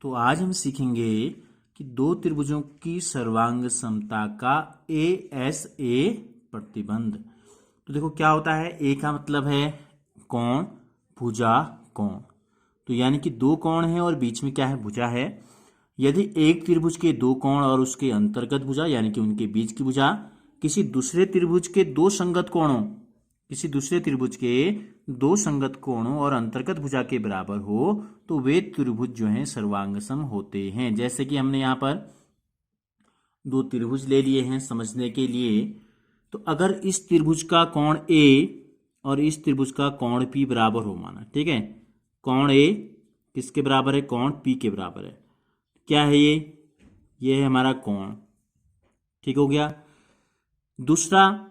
तो आज हम सीखेंगे कि दो त्रिभुजों की सर्वांग समता का ASA प्रतिबंध। तो देखो क्या होता है, ए का मतलब है कोण, भुजा, कोण। तो यानी कि दो कोण है और बीच में क्या है, भुजा है। यदि एक त्रिभुज के दो कोण और उसके अंतर्गत भुजा यानी कि उनके बीच की भुजा किसी दूसरे त्रिभुज के दो संगत कोणों और अंतर्गत भुजा के बराबर हो तो वे त्रिभुज जो हैं सर्वांगसम होते हैं। जैसे कि हमने यहाँ पर दो त्रिभुज ले लिए हैं समझने के लिए। तो अगर इस त्रिभुज का कोण A और इस त्रिभुज का कोण P बराबर हो, माना ठीक है, कोण A किसके बराबर है, कोण P के बराबर है। क्या है ये है हमारा कोण, ठीक हो गया। दूसरा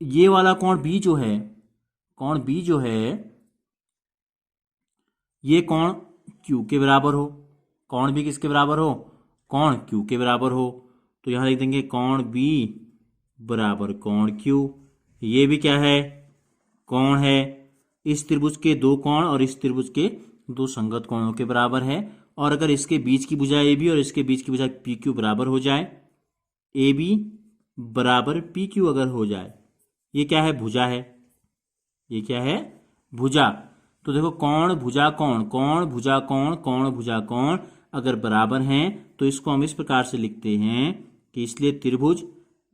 ये वाला कोण B जो है, कोण B जो है ये कोण Q के बराबर हो। कोण B किसके बराबर हो, कोण Q के बराबर हो। तो यहां लिख देंगे कोण B बराबर कोण Q। ये भी क्या है, कोण है। इस त्रिभुज के दो कोण और इस त्रिभुज के दो संगत कोणों के बराबर है। और अगर इसके बीच की भुजा AB और इसके बीच की भुजा PQ बराबर हो जाए, AB बराबर PQ अगर हो जाए, ये क्या है, भुजा है। ये क्या है, भुजा। तो देखो कोण भुजा कोण, कोण भुजा कोण, कोण भुजा कोण अगर बराबर हैं तो इसको हम इस प्रकार से लिखते हैं कि इसलिए त्रिभुज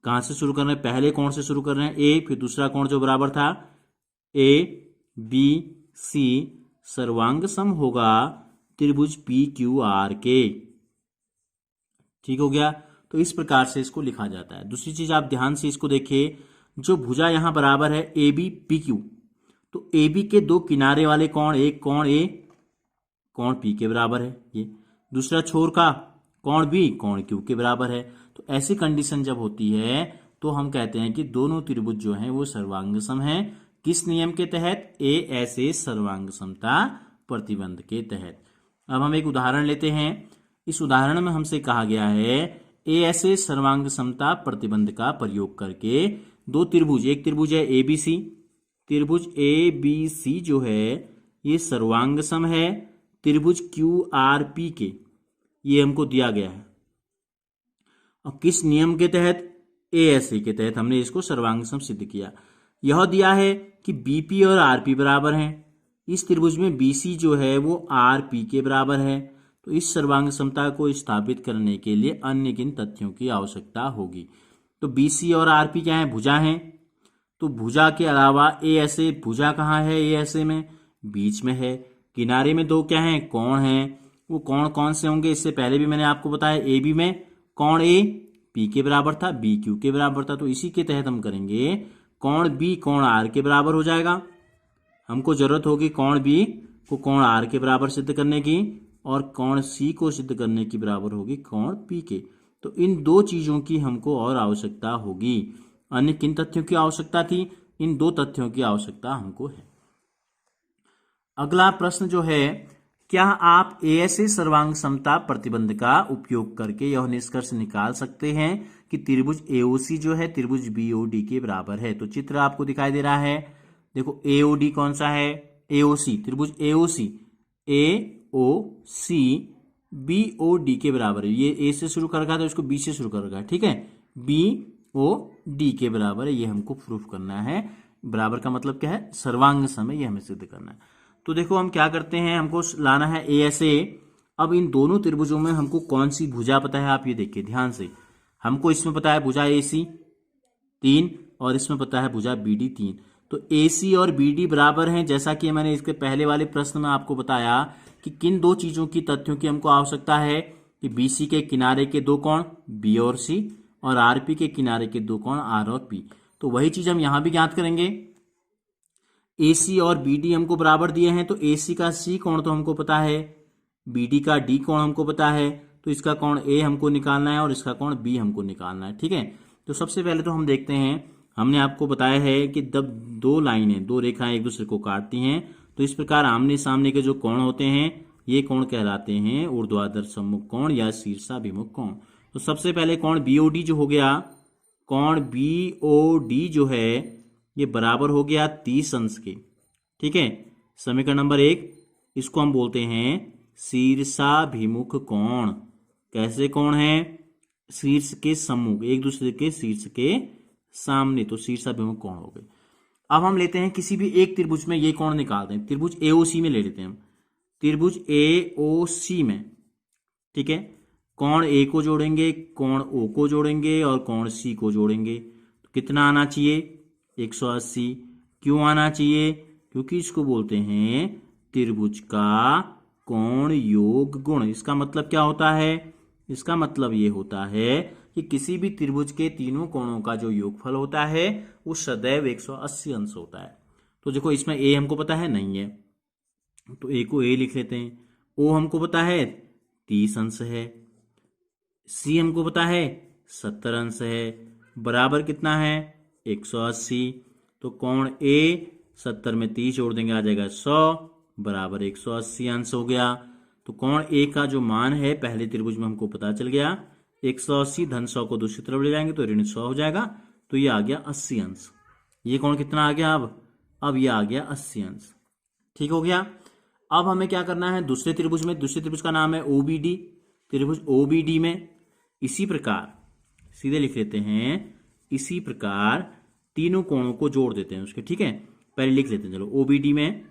कहां से शुरू कर रहे हैं, पहले कोण से शुरू कर रहे हैं A, फिर दूसरा कोण जो बराबर था ABC सर्वांग सम होगा त्रिभुज PQR के। ठीक हो गया। तो इस प्रकार से इसको लिखा जाता है। दूसरी चीज आप ध्यान से इसको देखिए, जो भुजा यहां बराबर है AB PQ, तो AB के दो किनारे वाले कोण, एक कोण A कोण P के बराबर है, ये दूसरा छोर का कोण B कोण Q के बराबर है। तो ऐसी कंडीशन जब होती है तो हम कहते हैं कि दोनों त्रिभुज जो हैं वो सर्वांगसम हैं। किस नियम के तहत, ASA सर्वांग समता प्रतिबंध के तहत। अब हम एक उदाहरण लेते हैं। इस उदाहरण में हमसे कहा गया है ASA सर्वांग समता प्रतिबंध का प्रयोग करके दो त्रिभुज, एक त्रिभुज है ABC, त्रिभुज ABC जो है ये सर्वांगसम है त्रिभुज QRP के, ये हमको दिया गया है। और किस नियम के तहत, ASA के तहत हमने इसको सर्वांगसम सिद्ध किया। यह दिया है कि BP और RP बराबर हैं। इस त्रिभुज में BC जो है वो RP के बराबर है। तो इस सर्वांग समता को स्थापित करने के लिए अन्य किन तथ्यों की आवश्यकता होगी। तो BC और RP क्या है, भुजा हैं। तो भुजा के अलावा ASA, भुजा कहाँ है ASA में, बीच में है। किनारे में दो क्या है, कोण हैं। वो कोण कौन से होंगे, इससे पहले भी मैंने आपको बताया। AB में कोण A P के बराबर था, B Q के बराबर था। तो इसी के तहत हम करेंगे कोण B कोण R के बराबर हो जाएगा। हमको जरूरत होगी कोण B को कोण R के बराबर सिद्ध करने की, और कोण C को सिद्ध करने की बराबर होगी कोण P के। तो इन दो चीजों की हमको और आवश्यकता होगी। अन्य किन तथ्यों की आवश्यकता थी, इन दो तथ्यों की आवश्यकता हमको है। अगला प्रश्न जो है, क्या आप ASA सर्वांग समता प्रतिबंध का उपयोग करके यह निष्कर्ष निकाल सकते हैं कि त्रिभुज AOC जो है त्रिभुज BOD के बराबर है। तो चित्र आपको दिखाई दे रहा है। देखो AOD कौन सा है, AOC, त्रिभुज AOC BOD के बराबर है। ये A से शुरू कर रखा है तो इसको B से शुरू कर रखा है, ठीक है, BOD के बराबर है। ये हमको प्रूफ करना है। बराबर का मतलब क्या है, सर्वांग सम है, ये हमें सिद्ध करना है। तो देखो हम क्या करते हैं, हमको लाना है ASA। अब इन दोनों त्रिभुजों में हमको कौन सी भुजा पता है, आप ये देखिए ध्यान से। हमको इसमें पता है भुजा AC 3 और इसमें पता है भुजा BD 3। तो AC और BD बराबर हैं, जैसा कि मैंने इसके पहले वाले प्रश्न में आपको बताया कि किन दो चीजों की, तथ्यों की हमको आवश्यकता है कि BC के किनारे के दो कोण B और C और RP के किनारे के दो कोण R और P। तो वही चीज हम यहां भी ज्ञात करेंगे। AC और BD हमको बराबर दिए हैं, तो AC का C कोण तो हमको पता है, BD का D कोण हमको पता है। तो इसका कोण A हमको निकालना है और इसका कोण B हमको निकालना है, ठीक है। तो सबसे पहले तो हम देखते हैं, हमने आपको बताया है कि जब दो लाइनें, दो रेखाएं एक दूसरे को काटती हैं तो इस प्रकार आमने सामने के जो कोण होते हैं ये कोण कहलाते हैं ऊर्ध्वाधर सम्मुख कोण या शीर्षाभिमुख कोण। तो सबसे पहले कोण BOD जो हो गया, कोण BOD जो है ये बराबर हो गया 30 अंश के, ठीक है। समीकरण नंबर 1, इसको हम बोलते हैं शीर्षाभिमुख कोण। कैसे कोण है? शीर्ष के सम्मुख, एक दूसरे के शीर्ष के सामने, तो शीर्षाभिमुख कोण हो गए। अब हम लेते हैं किसी भी एक त्रिभुज में ये कोण निकालते हैं। त्रिभुज एओसी में ले लेते हैं हम। त्रिभुज एओसी में, ठीक है, कोण ए को जोड़ेंगे, कोण ओ को जोड़ेंगे और कोण सी को जोड़ेंगे। तो कितना आना चाहिए? 180। क्यों आना चाहिए? क्योंकि इसको बोलते हैं त्रिभुज का कोण योग गुण। इसका मतलब क्या होता है? इसका मतलब ये होता है कि किसी भी त्रिभुज के तीनों कोणों का जो योगफल होता है वो सदैव 180 अंश होता है। तो देखो इसमें ए हमको पता है नहीं है, तो ए को ए लिख लेते हैं। ओ हमको पता है 30 अंश है, सी हमको पता है 70 अंश है, बराबर कितना है? 180। तो कोण ए 70 में 30 जोड़ देंगे, आ जाएगा 100, बराबर 180 अंश हो गया। तो कोण ए का जो मान है पहले त्रिभुज में हमको पता चल गया, 180 धन 100 को दूसरी तरफ ले जाएंगे तो ऋण 100 हो जाएगा, तो ये आ गया 80 अंश। ये कोण कितना आ गया? अब ये आ गया 80 अंश। ठीक हो गया। अब हमें क्या करना है दूसरे त्रिभुज में? दूसरे त्रिभुज का नाम है ओबीडी। त्रिभुज ओबीडी में इसी प्रकार सीधे लिख लेते हैं, इसी प्रकार तीनों कोणों को जोड़ देते हैं उसके। ठीक है, पहले लिख लेते हैं, चलो ओबीडी में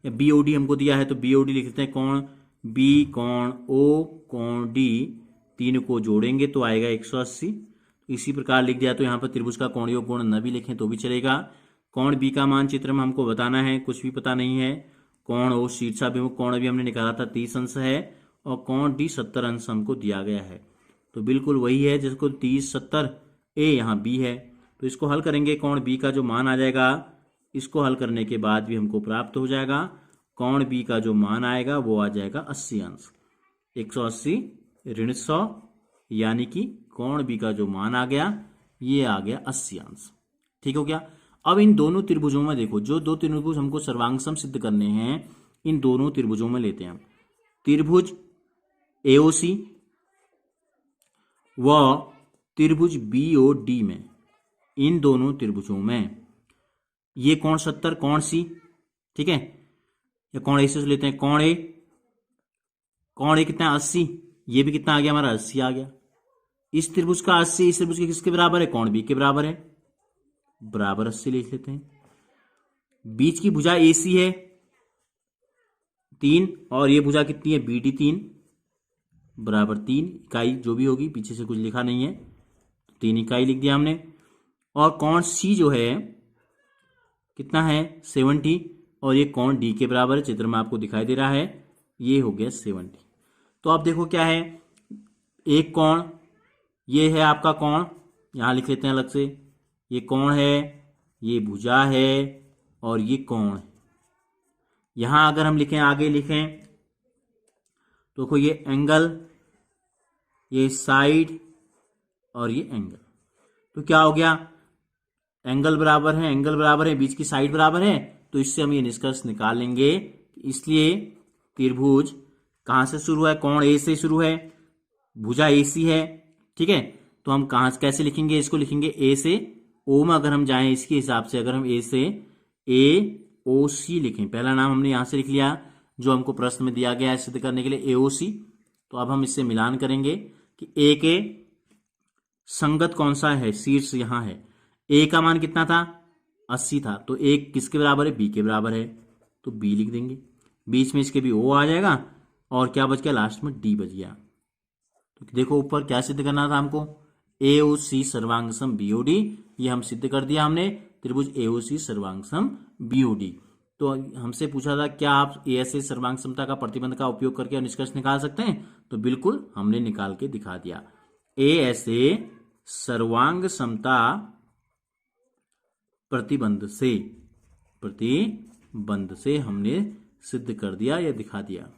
बीओडी हमको दिया है तो बीओडी लिख लेते हैं। कोण बी, कोण ओ, कोण डी, तीनों को जोड़ेंगे तो आएगा 180। इसी प्रकार लिख दिया। तो यहाँ पर त्रिभुज का कोण योग गुण न भी लिखें तो भी चलेगा। कोण बी का मान चित्र में हमको बताना है, कुछ भी पता नहीं है। कोण ओ शीर्षाभिमुख कोण भी हमने निकाला था 30 अंश है, और कोण डी 70 अंश हमको दिया गया है। तो बिल्कुल वही है जिसको 30 70 ए यहाँ बी है। तो इसको हल करेंगे, कोण बी का जो मान आ जाएगा, इसको हल करने के बाद भी हमको प्राप्त हो जाएगा। कोण बी का जो मान आएगा वो आ जाएगा 80 अंश। 180 ऋण 100, यानी कि कोण बी का जो मान आ गया ये आ गया 80 अंश। ठीक हो गया। अब इन दोनों त्रिभुजों में देखो, जो दो त्रिभुज हमको सर्वांग सम सिद्ध करने हैं, इन दोनों त्रिभुजों में लेते हैं हम। त्रिभुज एओसी व त्रिभुज बीओडी में, इन दोनों त्रिभुजों में ये कोण 70, कोण सी, ठीक है, या कोण ए से लेते हैं। कोण ए कितना है? 80। ये भी कितना आ गया हमारा? 80 आ गया। इस त्रिभुज का 80 इस त्रिभुज के किसके बराबर है? कोण बी के बराबर है, बराबर 80 लिख लेते हैं। बीच की भुजा एसी है 3, और ये भुजा कितनी है? बीडी 3, बराबर 3 इकाई जो भी होगी, पीछे से कुछ लिखा नहीं है, 3 इकाई लिख दिया हमने। और कोण सी जो है कितना है? 70, और ये कोण डी के बराबर है, चित्र में आपको दिखाई दे रहा है, ये हो गया 70। तो अब देखो क्या है, एक कोण ये है आपका कोण, यहां लिख लेते हैं अलग से, ये कोण है, ये भुजा है, और ये कोण है। यहां अगर हम लिखें, आगे लिखें तो देखो ये एंगल, ये साइड, और ये एंगल। तो क्या हो गया? एंगल बराबर है, एंगल बराबर है, बीच की साइड बराबर है, तो इससे हम ये निष्कर्ष निकाल लेंगे। इसलिए त्रिभुज कहां से शुरू है? कोण ए से शुरू है, भुजा एसी है, ठीक है। तो हम कहां से कैसे लिखेंगे? इसको लिखेंगे ए से ओ में, अगर हम जाएं इसके हिसाब से, अगर हम ए से ए ओ सी लिखें, पहला नाम हमने यहां से लिख लिया जो हमको प्रश्न में दिया गया है सिद्ध करने के लिए, एओसी। तो अब हम इससे मिलान करेंगे कि ए के संगत कौन सा है, शीर्ष यहां है। ए का मान कितना था? 80 था, तो ए किसके बराबर है? बी के बराबर है, तो बी लिख देंगे। बीच में इसके भी ओ आ जाएगा, और क्या बच गया? लास्ट में डी बच गया। तो देखो ऊपर क्या सिद्ध करना था हमको? एओसी सर्वांग सम बीओडी, ये हम सिद्ध कर दिया हमने, त्रिभुज एओसी सर्वांग सम बीओडी। तो हमसे पूछा था क्या आप ऐसे सर्वांग समता का प्रतिबंध का उपयोग करके निष्कर्ष निकाल सकते हैं? तो बिल्कुल हमने निकाल के दिखा दिया। ए ऐसे सर्वांग समता प्रतिबंध से हमने सिद्ध कर दिया या दिखा दिया।